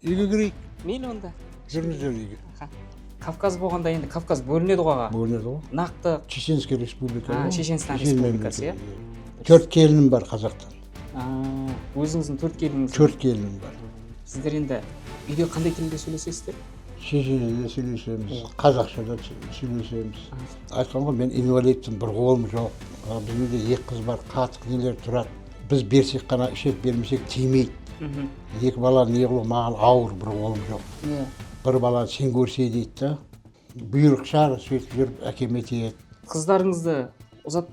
Үйге кірейік. Мейлі онда. Жүріңіздер үйге. Кавказ болғанда енді Кавказ бөлінеді ғой аға. Бөлінеді ғой. Нақты Чеченский республика. Чеченстан республикасы, иә? 4 келінім бар қазақтан. Өзіңіздің 4 келініңіз? 4 келінім бар. Сіздер енді үйде қандай тілде сөйлесесіздер? Шешенеде сөйлесеміз, қазақшада сөйлесеміз. Айтқан ғой, мен инвалидпін, бір қолым жоқ. Біздің де 2 қыз бар, қатық нелер тұрады. Біз берсек қана ішек, бермесек тимейді. 2 бала не қылу, маған ауыр, бір қолым жоқ. Бір бала сен көрсе дейді да. Бұйрық шығар, сөйтіп жүріп әкеме тиеді. Қыздарыңызды ұзат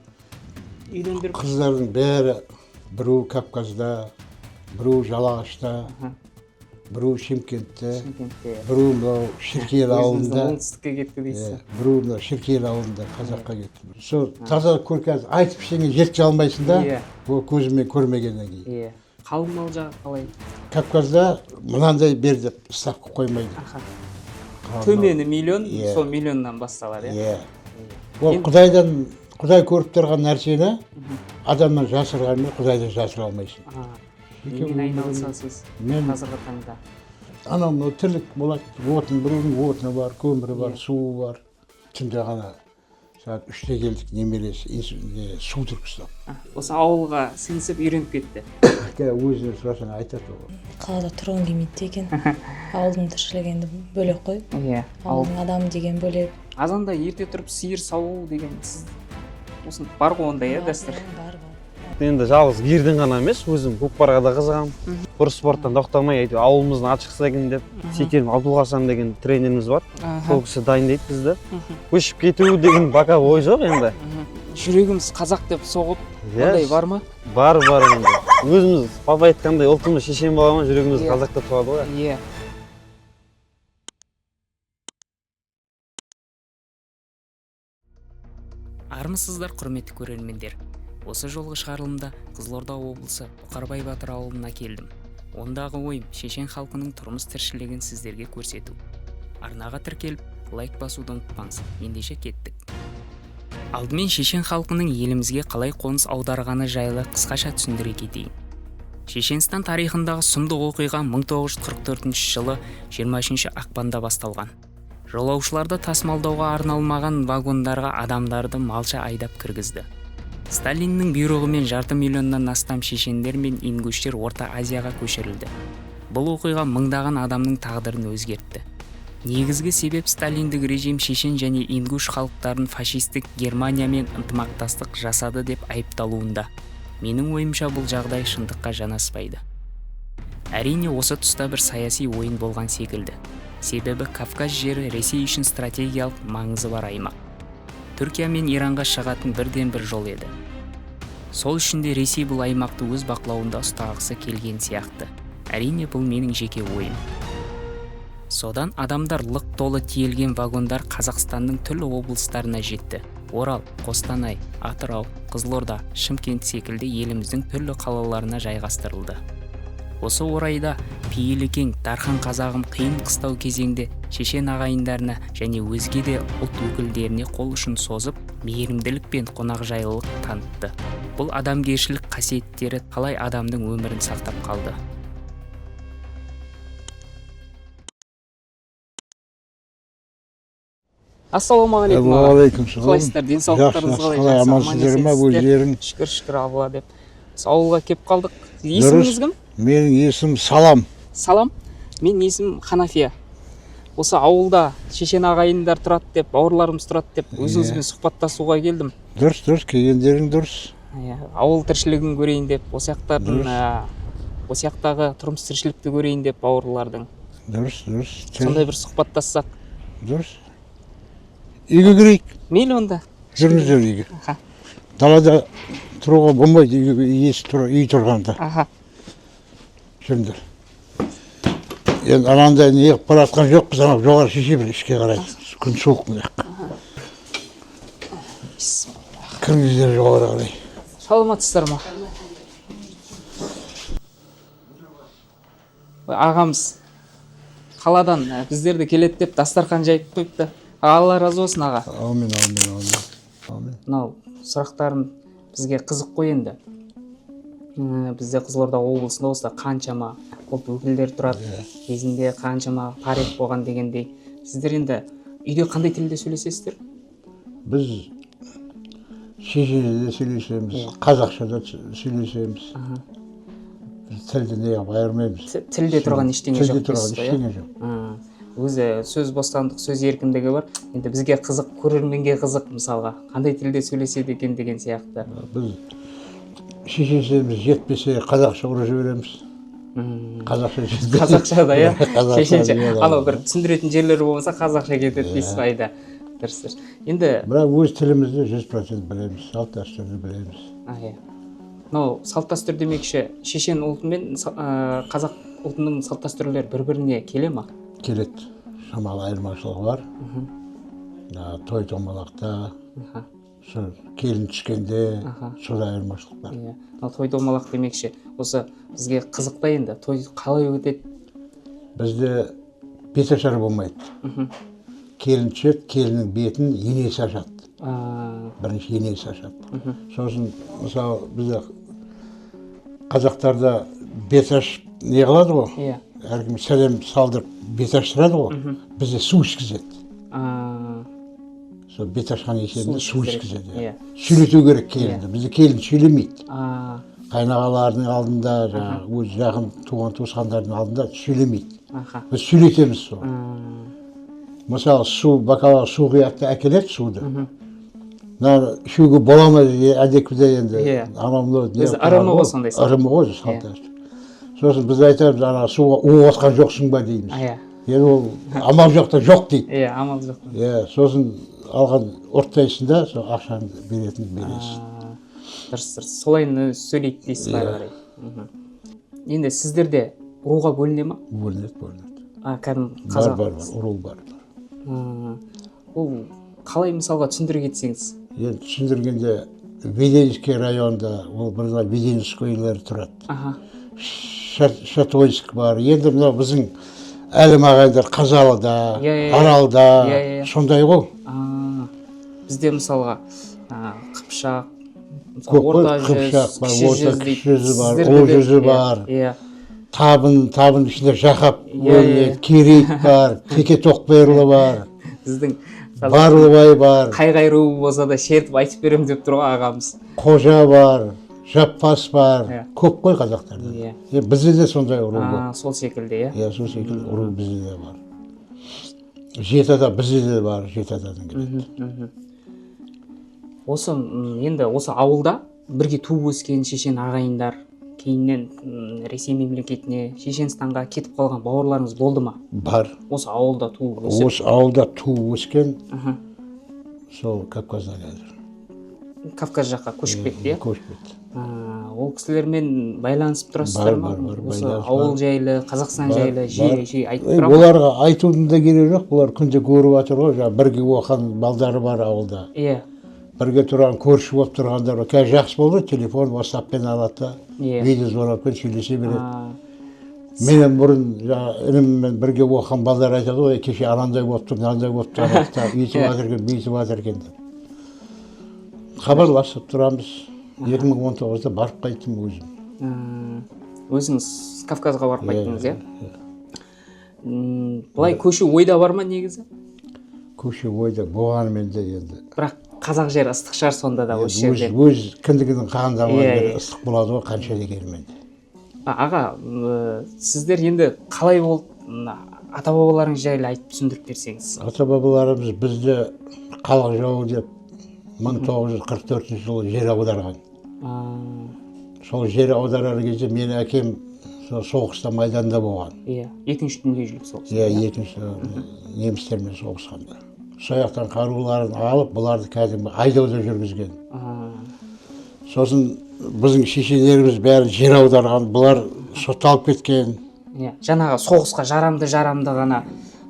үйлендіріп? Қыздардың бәрі біреу Кавказда, біреу Жалағашта, біреу Шымкентте, біреу мынау Шіркел ауылында. Оңтүстікке кетті дейсіз. Біреу мынау Шіркел ауылында қазаққа кетті. Сол таза көркәз айтып ештеңе жеткізе алмайсың да, көзімен көрмегеннен кейін. Қалың мал жағы қалай? Кавказда мынандай бер деп ставка қоймайды. Төмені миллион, сол миллионнан басталады, иә? Ол Құдай көріп тұрған нәрсені адамнан жасырғанмен Құдайдан жасыра алмайсың. Немен айналысасыз қазіргі таңда? Анау тірлік болады, біреудің отыны бар, көмірі бар, суы бар. Түнде ғана сағат 3-те келдік, немересі су түркістан. Осы ауылға сіңісіп үйреніп кетті. Өзіне сұрасаң айтады ол. Қалада тұрғым келмейді деген. Ауылдың тіршілігі енді бөлек қой. Ауылдың адамы деген бөлек. Азанда ерте тұрып сиыр сауу деген сіз осыны бар ғой ондай, иә, дәстүр? Бар. Енді жалғыз ерден ғана емес, өзім көкпарға да қызығам. Бір спорттан тоқтамай, әйтеуір ауылымыздың аты шықса екен деп, Секелім Абдулғасан деген тренеріміз бар. Сол кісі дайындайды бізді. Көшіп кету деген бака ой жоқ енді. Жүрегіміз қазақ деп соғып, ондай бар ма? Бар енді. Өзіміз папа айтқандай ұлтымыз шешен бола ма, жүрегіміз қазақта туады ғой. Иә. Армысыздар, құрметті көрермендер. Осы жолғы шығарылымда Қызылорда облысы Бұқарбай Батыр ауылына келдім. Ондағы ойым шешен халқының тұрмыс тіршілігін сіздерге көрсету. Арнаға тіркеліп, лайк басуды ұмытпаңыз. Ендеше кеттік. Алдымен шешен халқының елімізге қалай қоныс аударғаны жайлы қысқаша түсіндіре кетейін. Шешенстан тарихындағы сұмдық оқиға 1944 жылы 23 ақпанда басталған. Жолаушыларды тасымалдауға арналмаған вагондарға адамдарды малша айдап кіргізді. Сталиннің бұйрығымен 500 миллионнан астам шешендер мен ингуштер Орта Азияға көшірілді. Бұл оқиға мыңдаған адамның тағдырын өзгертті. Негізгі себеп сталиндік режим шешен және ингуш халықтарын фашистік Германиямен ынтымақтастық жасады деп айыпталуында. Менің ойымша бұл жағдай шындыққа жанаспайды. Әрине осы тұста бір саяси ойын болған секілді. Себебі Кавказ жері Ресей үшін стратегиялық маңызы бар аймақ. Түркия мен Иранға шығатын бірден бір жол еді. Сол үшін де Ресей бұл аймақты өз бақылауында ұстағысы келген сияқты. Әрине бұл менің жеке ойым. Содан адамдар лық толы тиелген вагондар Қазақстанның түрлі облыстарына жетті. Орал, Қостанай, Атырау, Қызылорда, Шымкент секілді еліміздің түрлі қалаларына жайғастырылды. Осы орайда пейілі кең Дархан қазағым қиын қыстау кезеңде шешен ағайындарына және өзге де ұлт өкілдеріне қол ұшын созып, мейірімділік пен қонақжайлылық танытты. Бұл адамгершілік қасиеттері қалай адамның өмірін сақтап қалды. Ассалаумағалейкум. Уағалейкум. Қалайсыздар, денсаулықтарыңыз қалай? Жақсы, амансыздар ма өздерің? Шүкір, Алла деп. Ауылға кеп қалдық. Есіміңіз кім? Менің есім Салам. Салам? Мен есім Ханафия. Осы ауылда шешен ағайындар тұрады деп, бауырларымыз тұрады деп, өзіңізбен сұхбаттасуға келдім. Дұрыс, келгендерің дұрыс. Ауыл тіршілігін көрейін деп, осы яқтағы тұрмыс тіршілікті көрейін деп бауырлардың. Дұрыс. Сондай бір сұхбаттассақ. Дұрыс. Үйге кірейік. Мейлі онда. Жүріңіздер үйге. Далада тұруға болмайды, үй тұрғанда. Жүріңдер. Енді анандай неғып баратқан жоқпыз, анау жоғары шеше бір ішке қарайды. Күн суық мына. Кіріңіздер жоғары қарай. Саламатсыздар ма? Ағамыз қаладан біздерді келеді деп дастархан жайып қойыпты. Алла разы болсын, аға. Амин. Мынау сұрақтарын бізге қызық қой енді. Бізде Қызылорда облысында осында қаншама ұлт өкілдері тұрады, кезінде қаншама тарих болған дегендей. Сіздер енді үйде қандай тілде сөйлесесіздер? Біз шешенеде сөйлесеміз, қазақшада сөйлесеміз. Тілді не айырмаймыз. Тілде тұрған ештеңе жоқ. Тілде тұрған ештеңе жоқ. Өзі сөз бостандық, сөз еркіндігі бар. Енді бізге қызық, көрерменге қызық мысалға. Қандай тілде сөйлеседі екен деген сияқты. Біз шешенсеміз жетпесе қазақша ұрып жібереміз. Қазақша жетпесе. Қазақшада, иә? Шешенше. Қазақша. Анау бір түсіндіретін жерлері болмаса қазақша кетеді дейсіз қайда. Дұрыс. Енді бірақ өз тілімізді 100% білеміз, салт дәстүрді білеміз. иә. Мынау салт дәстүр демекші, шешен ұлты мен қазақ ұлтының салт дәстүрлері бір-біріне келе ма? Келеді. Шамалы айырмашылығы бар. Той томалақта, келін түскенде, сондай айырмашылық бар. Ал той томалақ демекші, осы бізге қызық та енді, той қалай өтеді? Бізде беташар болмайды. Келін түседі, келіннің бетін енесі ашады. Бірінші енесі ашады. Сосын, мысалы, бізде қазақтарда бет ашып не қылады ғой? Әркім сәлем салдырып бет аштырады ғой? Бізде су ішкізеді. Сол бет ашқан есебінде су ішкізеді. Сөйлету керек келінді. Бізде келін сөйлемейді. Қайнағалардың алдында, өз жақын туған туысқандардың алдында сөйлемейді. Біз сөйлетеміз сол. Мысалы, су, бокалға су құяқты әкеледі суды. Ішуге бола ма әдекіде енді. Ырымы ғой сондай. Ырымы ғой салт дәстүр. Сосын біз айтамыз, суға у отқан жоқсың ба дейміз. Енді ол амал жоқ та жоқ дейді. Амал жоқ. Сосын алған ұрттайсың да, сол ақшаны беретін бересің. Дұрыс. Солай сөйлейді дейсіз қарай. Енді сіздерде ұруға бөліне ма? Бөлінеді. Бар, ұру бар. Ол қалай мысалға түсіндіре кетсеңіз? Енді түсіндіргенде Веденский районында, ол бірден Веденскойлер тұрады. Шатойск бар. Енді мынау біздің әлім ағайындар Қазалыда, Аралда, сондай ғой. Бізде мысалға Қыпшақ, Қыпшақ бар, кіші жүзі бар, ұлы жүзі бар. Табын ішінде Жақап, Керейт бар, Теке Тоқбайырлы бар. Біздің Барлыбай бар. Қай руы болса да шертіп айтып берем деп тұр ғой ағамыз. Қожа бар, Жаппас бар. Көп қой қазақтарда. Бізде де сондай ұру бар. Сол секілді, иә? Сол секілді ұру бізде де бар. Жетада бізде де бар, Жетададан келеді. Осы енді осы ауылда бірге туып өскен шешен ағайындар кейіннен Ресей мемлекетіне, Шешенстанға кетіп қалған бауырларыңыз болды ма? Бар. Осы ауылда туып өскен. Осы ауылда туып өскен, сол Кавказдан қазір. Кавказ жаққа көшіп кетті, иә? Көшіп кетті. Ол кісілермен байланысып тұрасыздар ма? Осы ауыл жайлы, Қазақстан жайлы жиі айтып тұра ма? Оларға айтудың да керегі жоқ, бұлар күнде көріп жатыр ғой, бірге оқыған балдары бар ауылда. Иә. Бірге тұрған көрші болып тұрғандар, қазір жақсы болды, телефон, WhatsApp-пен алады да, видеозвонокпен сөйлесе береді. Менен бұрын ініммен бірге оқыған балдар айтады ғой, кеше анандай болып тұр, мынандай болып тұр, өйтіп жатыр екен, бүйтіп жатыр екен деп. Хабарласып тұрамыз. 2019-да барып қайттым өзім. Өзіңіз Кавказға барып қайттыңыз, иә? Бұлай көшу ойда бар ма негізі? Көшу ойда болғанымен де енді. Бірақ қазақ жері ыстық шығар сонда да осы жерде. Өз кіндігінің қағындаған ыстық болады ғой қанша дегенмен. Аға, сіздер енді қалай болды, ата-бабаларыңыз жайлы айтып түсіндіріп берсеңіз? Ата-бабаларымыз бізді халық жауы деп 1944 жылы жер аударған. Сол жер аударар кезде менің әкем соғыста майданда болған. Екінші дүниежүзілік соғыс. Екінші немістермен соғысқанда. Сояқтан қаруларын алып, бұларды кәдімгі айдауда жүргізген. Сосын біздің шешелеріміз бәрі жер аударған, бұлар сотталып кеткен. Жаңағы соғысқа жарамды ғана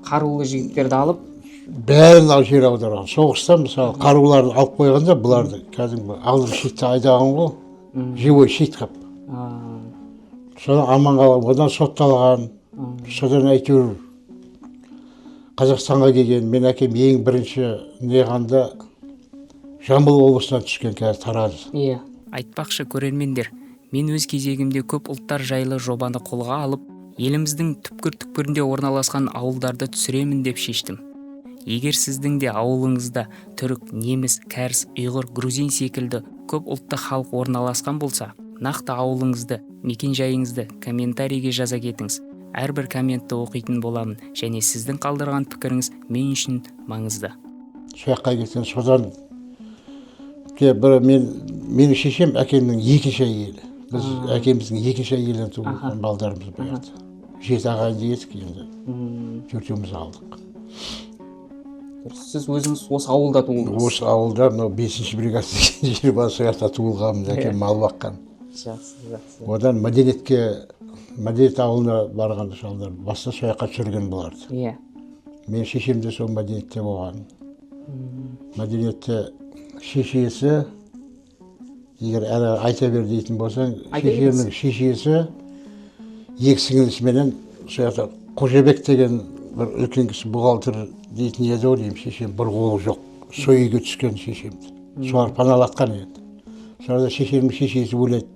қарулы жігіттерді алып, бәрін жер аударған. Соғыста мысалы қаруларын алып қойғанда бұларды кәдімгі алып шетте айдаған ғой, живой шет қап. Содан аман қалған, одан сотталған. Содан әйтеуір Қазақстанға келген, мен әкем ең бірінші неғанда Жамбыл облысынан түскен қазір Тараз. Айтпақшы көрермендер, Мен өз кезегімде көп ұлттар жайлы жобаны қолға алып, еліміздің түпкір-түпкірінде орналасқан ауылдарды түсіремін деп шештім. Егер сіздің де ауылыңызда түрік, неміс, кәріс, ұйғыр, грузин секілді көп ұлтты халық орналасқан болса, нақты ауылыңызды, мекен жайыңызды комментарийге жаза кетіңіз. Әрбір комментті оқитын боламын, және сіздің қалдырған пікіріңіз мен үшін маңызды. Сояққа кеткен содан менің шешем әкемнің екінші әйелі. Біз әкеміздің екінші әйелінен туылған балдарымыз бұяқты. 7 ағайынды едік енді. 4-еуміз алдық. Сіз өзіңіз осы ауылда туылдыңыз? Осы ауылда, мынау 5-ші бригада деген жер бар, сояқта туылғанмын, әкем мал баққан. Жақсы. Одан Мәдениет ауылына барған шалдар баста сояққа түсірген боларды. Иә. Мен шешем де сол Мәдениетте болған. Мәдениетте шешесі, егер әрі айта бер дейтін болсаң, шешемнің шешесі екі сіңілісіменен сояқта Қожабек деген бір үлкен кісі бухгалтер дейтін еді ғой деймін, шешем бір қолы жоқ, сол үйге түскен шешемді. Солар паналатқан еді. Сонда шешемнің шешесі өледі.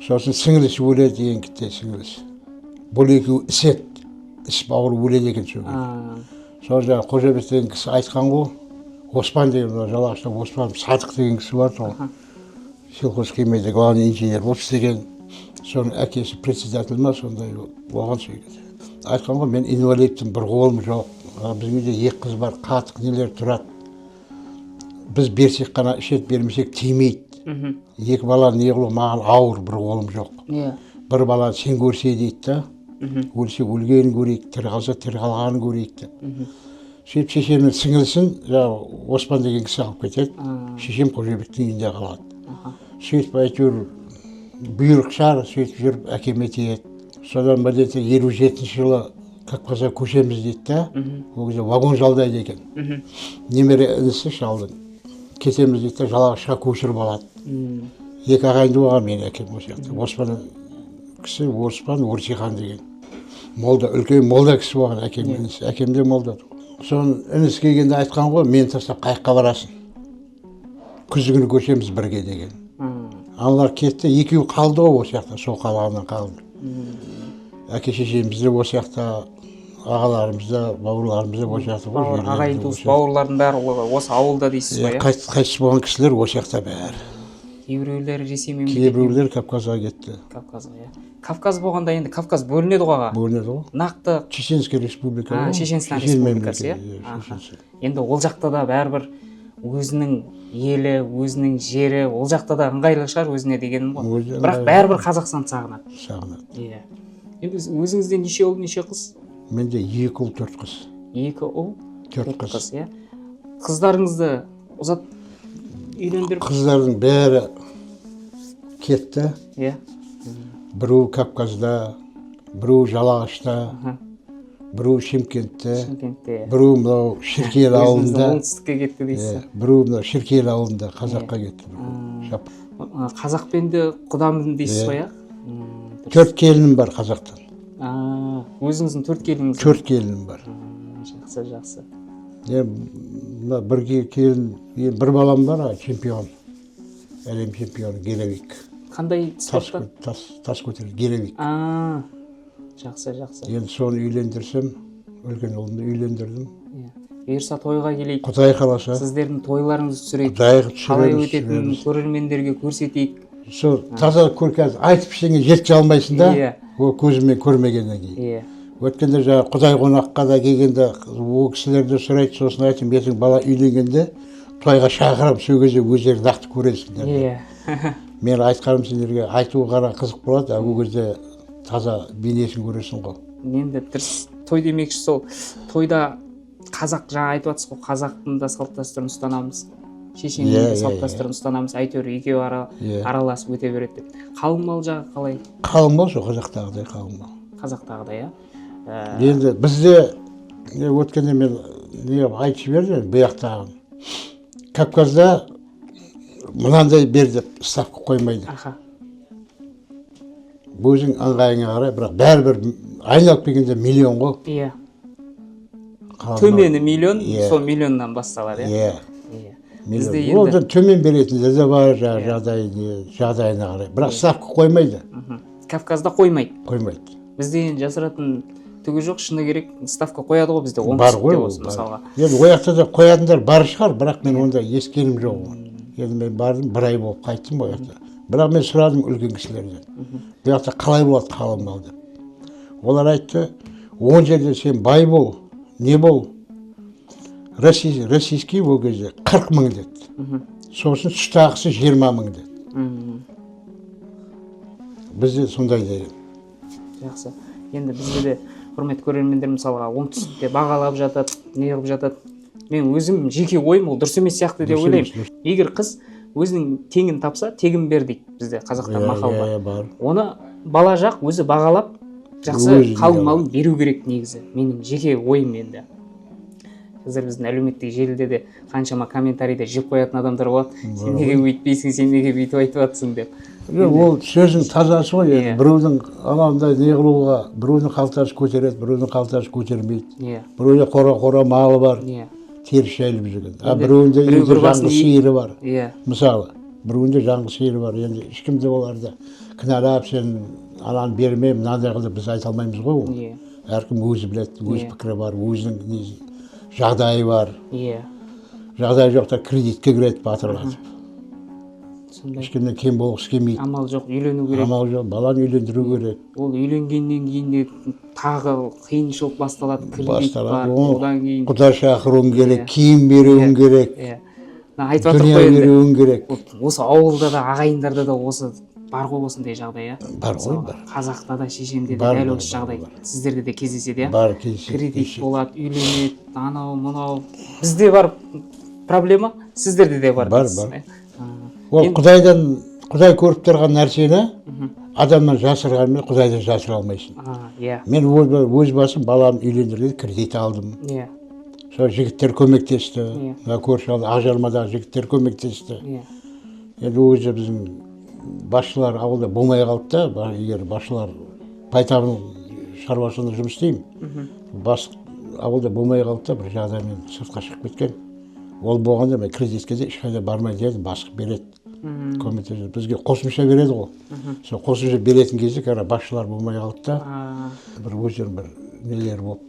Сосын сіңілісі өледі деген кетті сіңілісі. Бұл екеуі іс бауыры өледі екен сол кезде. Сонда Қожабек деген кісі айтқан ғой, Оспан деген жалағышта Оспан Садық деген кісі бар сол. Сельхозхимияда главный инженер болып істеген. Соның әкесі председатель ма сондай болған сөйдеді. Айтқан ғой, мен инвалидтің, бір қолым жоқ. Біздің үйде 2 қыз бар, қатық нелер тұрады. Біз берсек қана ішет, бермесек тимейді. 2 бала не қылу, маған ауыр, бір қолым жоқ. Бір бала сен көрсе дейді да, өлсе өлгенін көрейік, тірі қалса тірі қалғанын көрейік деп. Сөйтіп шешемнің сіңілісін Оспан деген кісі алып кетеді. Шешем Қожабектің үйінде қалады. Сөйтіп әйтеуір бұйрық шығар, сөйтіп жүріп әкеме тиеді. Содан Мәдениетте 57-ші жылы Кавказға көшеміз дейді да, ол кезде вагон жалдайды екен. Немере інісі шалдың. Кетеміз дейді да, жалағышқа көшіріп алады. 2 ағайынды болған мен әкем осы жақта. Оспан кісі, Оспан Орсихан деген. Молда, үлкен молда кісі болған әкем інісі. Әкем де молда. Соның інісі келгенде айтқан ғой, мен тастап қайыққа барасың. Күзгіні көшеміз бірге деген. Аналар кетті, 2 қалды ғой осы жақта, сол қалғаннан қалды. Әке шешеміз де осы жақта, ағаларымыз да, бауырларымыз да осы жақта ғой. Ағайын туыс бауырлардың бәрі осы ауылда дейсіз ғой? Қайтыс болған кісілер осы жақта бәрі. Кейбіреулер Ресей мемлекетіне, кейбіреулер Кавказға кетті. Кавказға, иә. Кавказ болғанда енді Кавказ бөлінеді ғой аға? Бөлінеді ғой. Нақты Чеченский республика. Чеченстан республикасы, иә. Енді ол жақта да бәрібір өзінің елі, өзінің жері, ол жақта да ыңғайлы шығар өзіне дегенім ғой. Бірақ бәрібір Қазақстан сағынады. Сағынады. Иә. Енді өзіңізде неше ұл, неше қыз? Менде 2 ұл, 4 қыз. 2 ұл, 4 қыз, иә. Қыздарыңызды ұзат үйлендіріп? Қыздардың бәрі кетті. Иә. Біреу Кавказда, біреу Жалағашта, біреу Шымкентте, біреу мынау Шіркейлі ауылында. Оңтүстікке кетті дейсіз. Біреу мынау Шіркейлі ауылында қазаққа кетті. Қазақпен де құдамын дейсіз ғой, иә? 4 келінім бар қазақтан. Өзіңіздің 4 келініңіз? 4 келінім бар. Жақсы. Бір келін, бір балам бар, чемпион. Әлем чемпионы Геревик. Қандай спортта? Тас көтерді, Геревик. Жақсы. Енді соны үйлендірсем, үлкен ұлымды үйлендірдім. Бұйырса тойға келейік. Құдай қаласа. Сіздердің тойларыңызды түсірейік. Қалай өтетінін көрермендерге көрсетейік. Сол таза көркәз айтып ештеңе жеткізе алмайсың да, ол көзімен көрмегеннен кейін. Өткенде жаңа Құдай қонаққа да келгенде ол кісілерді сұрайды, сосын айтым, ертең бала үйленгенде тойға шақырам, сол кезде өздері нақты көресіңдер. Мен айтқаным сендерге айту ғана қызық болады, ол кезде таза бейнесін көресің ғой. Енді той демекші сол тойда қазақ, жаңа айтып жатсыз ғой, қазақтың да салт дәстүрін ұстанамыз, шешеннің де салт дәстүрін ұстанамыз, әйтеуір екеуі араласып өте береді деп. Қалың мал жағы қалай? Қалың мал жоқ, қазақтағыдай қалың мал. Қазақтағыдай, иә? Енді бізде өткенде мен айтып жібердім, бұяқтағын. Кавказда мынандай бер деп ставка қоймайды. Өзің ыңғайыңа қарай, бірақ бәрібір айналып келгенде миллион ғой. Иә. Төмені миллион, сол миллионнан басталады, иә? Иә. Бізде Одан енді төмен беретіндер де бар, жағдайына қарай. Бірақ ставка қоймайды. Кавказда қоймайды. Қоймайды. Бізде енді жасыратын түгі жоқ, шыны керек ставка қояды ғой бізде Бар ғой оңтүстікте ол. болсын мысалға. Енді ояқта да қоятындар бар шығар, бірақ мен онда ескенім жоқ. Енді мен бардым, бір ай болып қайттым ояқта. Бірақ мен сұрадым үлкен кісілерден. Бұяқта қалай болады қалың мал деп. Олар айтты, 10 жерде сен бай бол, не бол. Российский ол кезде 40 мың деді. Сосын үстағысы 20 мың деді. Бізде сондай деген. Жақсы. Енді бізде де құрметті көрермендер мысалға оңтүстікте бағалап жатады, не қылып жатады. Мен өзім жеке ойым ол дұрыс емес сияқты деп ойлаймын. Егер қыз өзінің теңін тапса, тегін бер дейді бізде қазақтан мақал бар. Оны бала жақ өзі бағалап жақсы қалың малын беру керек негізі. Менің жеке ойым енді. Қазір біздің әлеуметтік желіде де қаншама комментарийде жеп қоятын адамдар болады. Сен неге өйтпейсің, сен неге бүйтіп айтып жатсың деп. Ол сөздің тазасы ғой. Біреудің анандай не қылуға, біреудің қалтасы көтереді, біреудің қалтасы көтермейді. Біреуде қора малы бар, теріс шайылып жүрген. Біреуінде жаңғы сиыры бар. Мысалы, біреуінде жаңғы сиыры бар. Енді ешкімде оларды кінәлап, сен ананы берме, мынандай қылды біз айта алмаймыз ғой ол. Әркім өзі біледі, өз пікірі бар, өзінің жағдайы бар. Жағдайы жоқтар кредитке кіреді, батырлатып. Ешкімнен кем болғысы келмейді. Амал жоқ, үйлену керек. Амал жоқ, баланы үйлендіру керек. Ол үйленгеннен кейін де тағы қиыншылық басталады, кредит бар, одан кейін құда шақыруың керек, киім беруің керек, дүние беруің керек. Осы ауылда да, ағайындарда да осы бар ғой осындай жағдай, Бар ғой, бар. Қазақта да, шешемде де дәл осы жағдай. Сіздерде де кездеседі, бар, кездеседі. Кредит болады, үйленеді, анау, мынау. Бізде бар проблема, сіздерде де бар. Бар. Ол Құдай көріп тұрған нәрсені адамнан жасырғанмен Құдайдан жасыра алмайсың. Мен өз басым баламды үйлендірді, кредит алдым. Сол жігіттер көмектесті. Көрші Ақжармадағы жігіттер көмектесті. Енді өзі біздің басшылар ауылда болмай қалды да, егер басшылар байтабын шаруашылығында жұмыс істеймін. Бас ауылда болмай қалды да, бір жағдаймен сыртқа шығып кеткен. Ол болғанда мен кредитке де ешқайда бармай дедім, басқы береді. Көмектеседі. Бізге қосымша береді ғой. Сол қосымша беретін кезде басшылар болмай қалды да, бір өздерінің бір нелері болып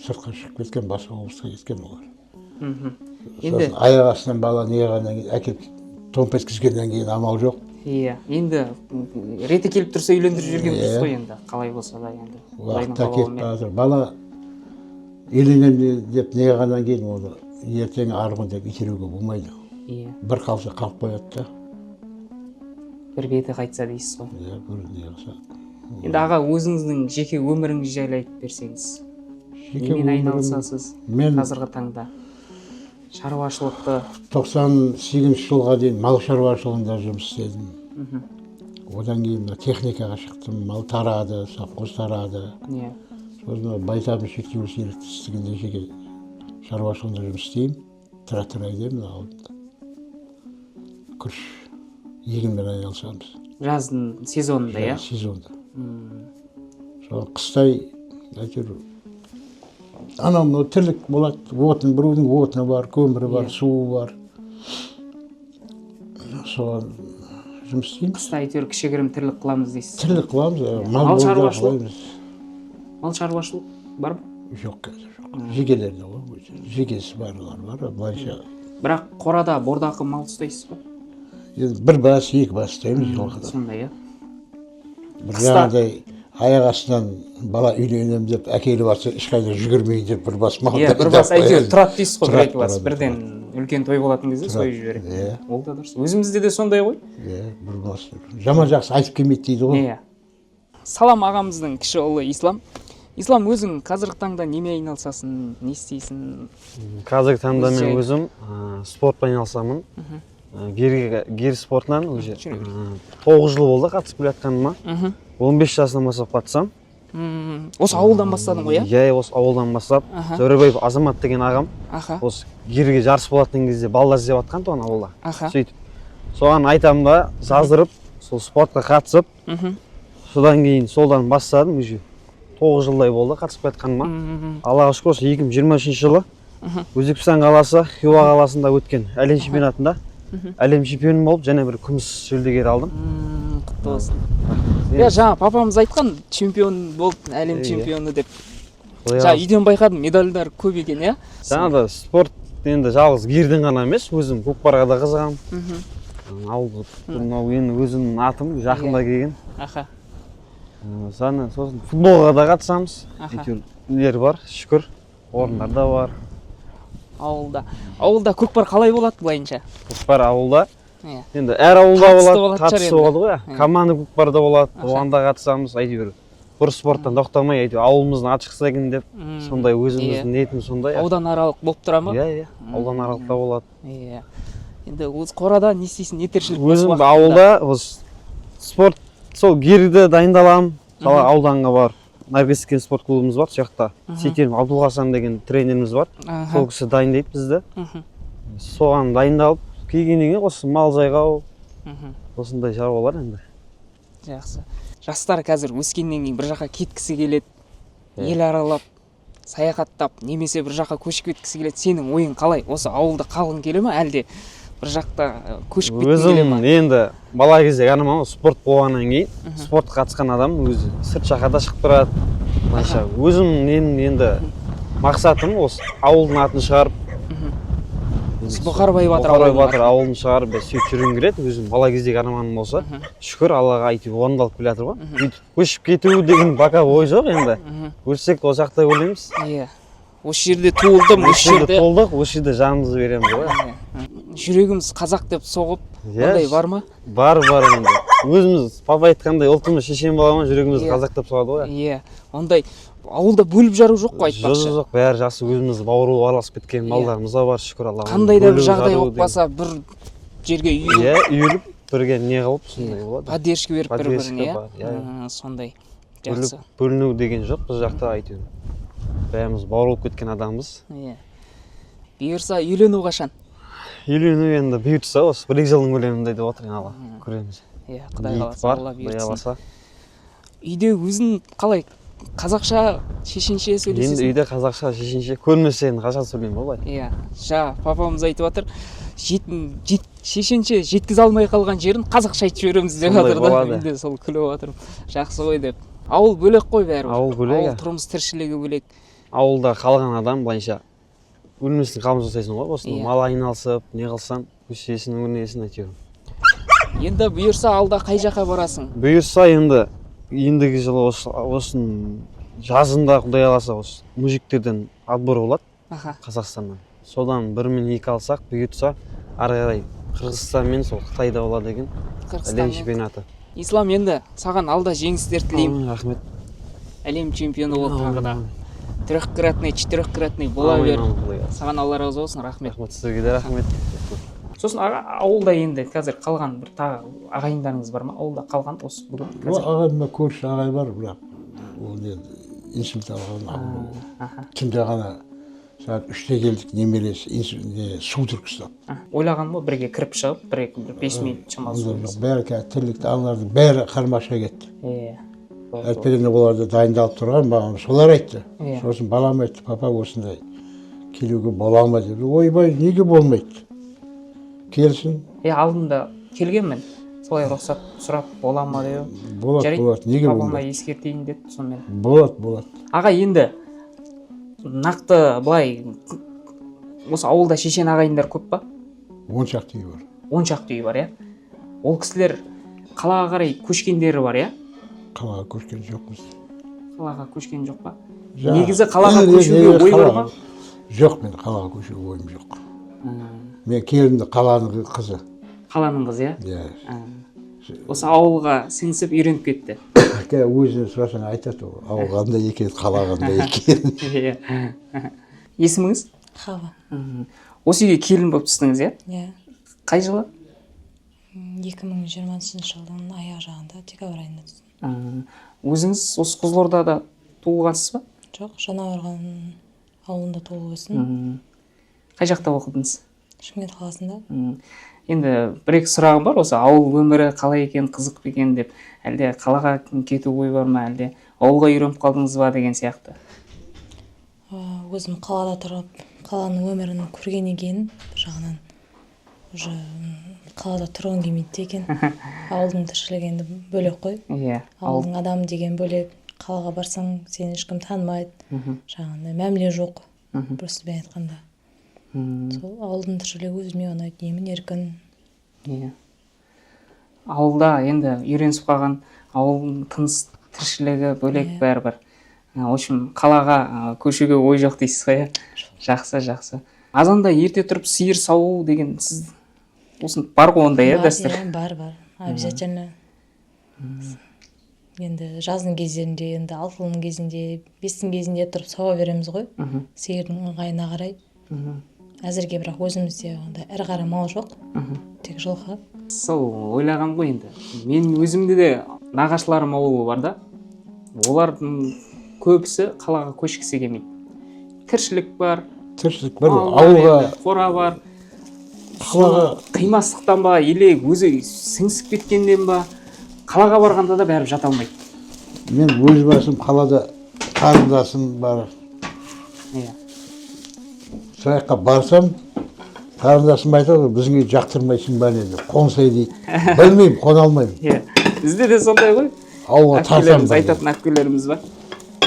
сыртқа шығып кеткен, басқа облысқа кеткен олар. Сосын аяқ астынан бала неғаннан кейін, әкеліп томп еткізгеннен кейін амал жоқ. Енді реті келіп тұрса үйлендіріп жүрген дұрыс қой енді, қалай болса да енді. Уақытта кетіп жатыр. Бала үйленемін деп неғаннан кейін оны ертең арғын деп итеруге болмайды. Бір қалса қалып қояды да. Бір беті қайтса дейсіз ғой. Бір не қылса. Енді аға өзіңіздің жеке өміріңіз жайлы айтып берсеңіз. Немен айналысасыз қазіргі таңда? Шаруашылықты 98 жылға дейін мал шаруашылығында жұмыс істедім. Одан кейін техникаға шықтым, мал тарады, совхоз тарады. Сосын байтабын шектеулі серіктестігінде жеке шаруашылығында жұмыс істеймін. Трактор айдаймын ауылда. Күріш егінмен айналысамыз. Жаздың сезонында, Сезонда. Сол қыстай әйтеуір анау тірлік болады. Біреудің отыны бар, көмірі бар, суы бар. Соған жұмыс істейміз. Қыста әйтеуір кішігірім тірлік қыламыз дейсіз. Тірлік қыламыз, мал шаруашылық. Мал шаруашылық бар ма? Жоқ қазір жоқ. Жекелерде ғой, жекесі барлар бар, былайша. Бірақ қорада бордақы мал ұстайсыз ба? Бір бас, екі бас ұстаймыз жылқыда. Сондай, бір жаңағыдай аяқ астынан бала үйленемін деп әкеліп жатса ешқайда жүгірмейді деп бір бас мал. Бір бас әйтеуір тұрады дейсіз ғой, бір-екі бас. Бірден үлкен той болатын кезде сойып жібереді. Ол да дұрыс. Өзімізде де сондай ғой. Бір бас. Жаман жақсы айтып келмейді дейді ғой. Салам ағамыздың кіші ұлы Ислам. Ислам, өзің қазіргі таңда неме айналысасың, не істейсің? Қазіргі таңда мен өзім спортпен айналысамын. Гир спортынан уже 9 жыл болды қатысып келе жатқаныма. 15 жасынан бастап қатысам. Осы ауылдан бастадың ғой, осы ауылдан бастап. Зөребаев Азамат деген ағам. Осы гирге жарыс болатын кезде балдар іздеп жатқан туған ауылда. Сөйтіп. Соған айтамын да, жаздырып, сол спортқа қатысып, содан кейін солдан бастадым уже. 9 жылдай болды қатысып жатқаныма. Аллаға шүкір, 2023 жылы Өзбекстан қаласы Хиуа қаласында өткен әлем чемпионатында әлем чемпионы болып және бір күміс жүлдегер алдым. Құтты болсын. Жаңа папамыз айтқан чемпион болып әлем чемпионы деп. Жаңа үйден байқадым, медальдар көп екен, иә? Жаңа спорт енді жалғыз гирден ғана емес, өзім көкпарға да қызығамын. Ауылды енді өзімнің атым жақында келген. Сосын футболға да қатысамыз. Нелер бар, шүкір, орындар да бар. Ауылда көкпар қалай болады былайынша? Көкпар ауылда. Енді әр ауылда болады, қатысты болады ғой. Команда көкпарда болады, оған да қатысамыз. Әйтеуір бір спорттан тоқтамай, әйтеуір ауылымыздың аты шықса екен деп, сондай өзіміздің ниетіміз сондай. Аудан аралық болып тұра ма? Иә, аудан аралықта болады. Енді осы қорада не істейсің, не тіршілік? Өзім ауылда спорт, сол гирді дайындаламын. Ауданға бар. Наргиз спорт клубымыз бар, сол жақта Сейтен Абдулғасан деген тренеріміз бар. Сол кісі дайындайды бізді. Соған дайындалып, келгеннен кейін осы мал жайғау, осындай шаруалар енді. Жақсы. Жастар қазір өскеннен кейін бір жаққа кеткісі келеді, ел аралап, саяхаттап, немесе бір жаққа көшіп кеткісі келеді. Сенің ойың қалай? Осы ауылда қалғың келе ме, әлде бір жақта көшіп кеткің келе ме? Өзім енді бала кезде ғанамын, спорт болғаннан кейін, спорт қатысқан адам өзі сырт жаққа да шығып тұрады. Өзім енді мақсатым осы ауылдың атын шығарып, Бұқарбай Батыр ауылын шығарып, сөйтіп жүргім келеді. Өзім бала кездегі арманым болса, шүкір Аллаға әйтеуір орындалып келе жатыр ғой. Көшіп кету деген бака ой жоқ енді. Өлсек ол жақта өлеміз. Осы жерде туылдым, осы жерде туылдық, осы жерде жанымызды береміз ғой. Жүрегіміз қазақ деп соғып, ондай бар ма? Бар енді. Өзіміз папа айтқандай ұлтымыз шешен бола ма, жүрегіміз қазақ деп соғады ғой. Ондай ауылда бөліп жару жоқ қой айтпақшы. Жоқ, бәрі жақсы, өзіміз бауыр араласып кеткен малдарымыз да бар, шүкір Аллаға. Қандай да бір жағдай болмаса, бір жерге үйіліп, бірге не қылып, сондай болады. Поддержка беріп бір-біріне, сондай. Жақсы. Бөліну деген жоқ, біз жақта әйтеуір. Бәріміз бауыр болып кеткен адамбыз. Бұйырса, үйлену қашан? Үйлену енді бұйыртса, осы 1-2 жылдың көлемінде деп отырған Алла, көреміз. Құдай қаласа, Алла бұйыртсын. Үйде Үйде өзің қалай? Қазақша, шешенше сөйлесесің? Енді үйде қазақша, шешенше көрмесе енді қашан сөйлеймін болай. Папамыз айтып жатыр, шешенше жеткізе алмай қалған жерін қазақша айтып жібереміз деп жатыр да. Мен де сол күліп жатырмын. Жақсы ғой деп. Ауыл бөлек қой бәрі. Ауыл бөлек. Ауыл тұрмыс тіршілігі бөлек. Ауылда қалған адам былайша өлмесін қамыз жасайсың ғой, осыны мал айналысып, не қылсаң, көшесін, өрнесін әйтеуір. Енді бұйырса алда қай жаққа барасың? Бұйырса енді ендігі жылы осының жазында Құдай қаласа осы мужиктерден отбор болады Қазақстаннан. Содан 1-2 алсақ, бұйыртса ары қарай Қырғызстан мен сол Қытайда болады екен әлем чемпионаты. Ислам, енді саған алда жеңістер тілеймін. Рахмет. Әлем чемпионы болып тағы да 3-кратный, 4-кратный бола бер. Саған Алла разы болсын, рахмет. Рахмет, сізге де рахмет. Сосын ауылда енді қазір қалған бір тағы ағайындарыңыз бар ма? Ауылда қалған осы бүгін қазір? Ағайынма көрші ағай бар, бірақ ол енді инсульт алған ауыл. Түнде ғана сағат 3-те келдік, немересі су түркістап. Ойлаған ба бірге кіріп шығып, 5 минут шамасы? Бәрі тірлікті аналардың бәрі қармақша кетті. Әйтпегенде оларды дайындалып тұрған, маған солар айтты. Сосын балам айтты, папа осындай келуге бола ма деді. Ойбай, неге болмайды? Келсін. Алдында келгенмін. Солай рұқсат сұрап бола ма деп. Болады, неге болмайды? Папама ескертейін деді, сонымен. Болады. Аға, енді нақты былай осы ауылда шешен ағайындар көп па? 10 шақты үй бар. 10 шақты үй бар, иә? Ол кісілер қалаға қарай көшкендері бар, иә? Қалаға көшкен жоқпыз. Қалаға көшкен жоқ па? Негізі қалаға көшуге ой бар ма? Жоқ, мен қалаға көшуге ойым жоқ. Мен келінді қаланың қызы. Қаланың қызы, иә? Иә. Осы ауылға сіңісіп үйреніп кетті. Өзінен сұрасаң айтады, ауылғанда екен, қалағанда екен. Есіміңіз? Хава. Осы үйге келін болып түстіңіз, иә? Иә. Қай жылы? 2020 жылдың аяқ жағында, декабрь айында түстім. Өзіңіз осы Қызылордада туылғансыз ба? Жоқ, Жаңақорған ауылында туылып өстім. Қай жақта оқыдыңыз? Шымкент қаласында. Енді бір-екі сұрағым бар, осы ауыл өмірі қалай екен, қызық екен деп, әлде қалаға кету ой бар ма, әлде ауылға үйреніп қалдыңыз ба деген сияқты? Өзім қалада тұрып, қаланың өмірін көргеннен кейін бір жағынан уже қалада тұрғың келмейді екен. Ауылдың тіршілігі енді бөлек қой. Иә. Ауылдың адамы деген бөлек. Қалаға барсаң сені ешкім танымайды. Жаңағындай мәміле жоқ. Бір сөзбен айтқанда. Сол ауылдың тіршілігі өзіме ұнайды, емін-еркін. Иә. Ауылда енді үйренісіп қалған ауылдың тыныс тіршілігі бөлек бәрібір. В общем, қалаға көшуге ой жоқ дейсіз ғой. Жақсы. Азанда ерте тұрып сиыр сауу деген сіз осыны бар ғой ондай дәстүр? Бар. Обязательно. Енді жаздың кездерінде, енді алтының кезінде, бестің кезінде тұрып сауа береміз ғой. Сиырдың ыңғайына қарай. Әзірге бірақ өзімізде ондай ірі қара мал жоқ. Тек жылқы. Сол ойлаған ғой енді. Мен өзімде де нағашыларым ауылы бар да. Олардың көбісі қалаға көшкісі келмейді. Тіршілік бар. Ауылға қора бар. Қимастықтан ба, или өзі сіңісіп кеткенден ба, қалаға барғанда да бәрібір жата алмайды. Мен өз басым қалада қарындасым бар. Саяққа барсам, қарындасым айтады, бізге жақтырмайсың ба не деп, қонсай дейді. Білмеймін, қона алмаймын. Бізде де сондай ғой. Ауылға тарсам ба. Айтатын әпкелеріміз бар.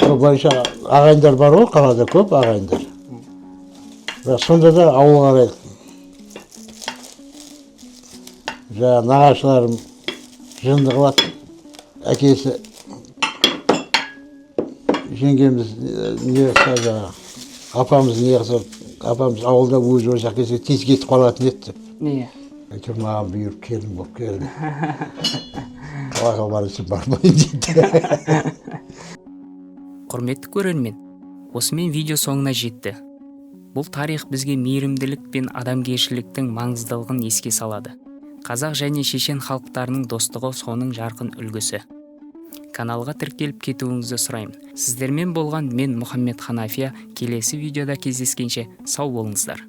Былайша ағайындар бар ғой, қалада көп ағайындар. Бірақ сонда да ауылға қарай. Жаңа нағашыларым жынды қылады. Әкесі, жеңгеміз не қылса жаңа, апамыз не қылса, апамыз ауылда өзі ошақ келсе тез кетіп қалатын еді. Неге? Әйтеуір маған бұйырып келін болып келді. Қалаға барысы бармайын дейді. Құрметті көрермен, осымен видео соңына жетті. Бұл тарих бізге мейірімділік пен адамгершіліктің маңыздылығын еске салады. Қазақ және шешен халықтарының достығы соның жарқын үлгісі. Каналға тіркеліп кетуіңізді сұраймын. Сіздермен болған мен Мұхаммед Ханафия. Келесі видеода кездескенше сау болыңыздар.